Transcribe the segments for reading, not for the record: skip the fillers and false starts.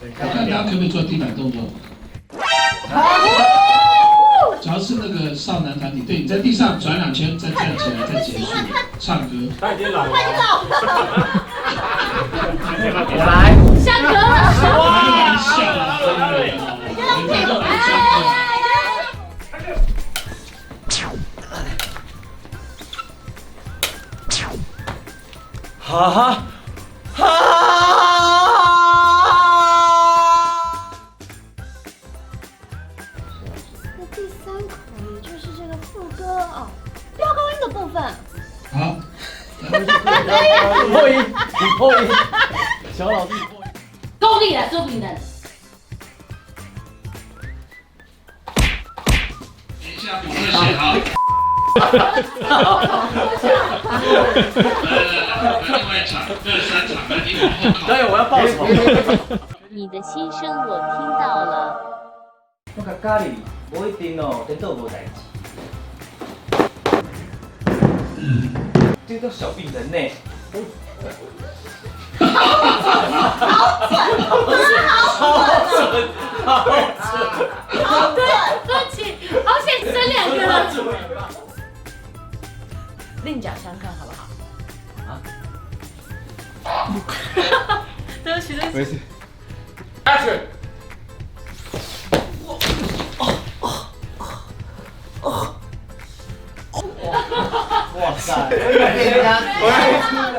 我看大家可不可以做地板动作？只要是那个少男团体，对，你在地上转2圈，再站起来，再结束，唱歌。他已经老了。来，下课了。开玩笑啦，你在这玩笑。哈哈哈！那第3口也就是这个副歌哦，飙高音的部分。好，破音，你破音，小老师你破音，够力了，说不定的。等一下，我会写好。另外一场，2、3场，那你往后靠。导演我要报什么？你的心声我听到了。那个咖喱，我一定哦，跟豆腐在一起。这个叫小病人呢。对不起，好险生2个了。另讲相看好不好？啊？对不起，对不起。没事。 Action！ 哇塞！我要哭了。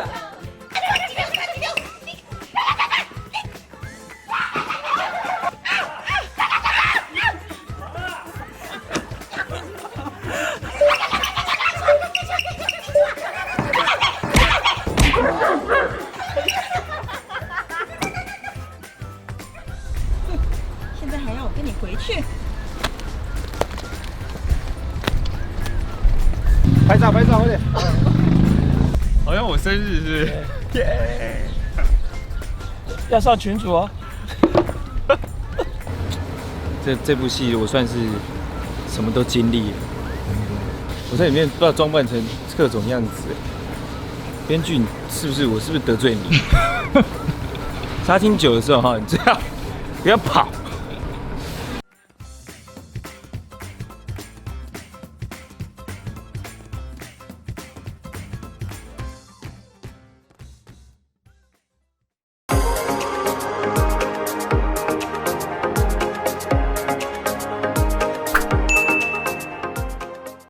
现在还要我跟你回去？拍照，快点！好像我生日是不是？耶！要上群组哦。这部戏我算是什么都经历了，我在里面不知道装扮成各种样子。编剧是不是得罪你？杀青酒的时候哈，你这样不要跑。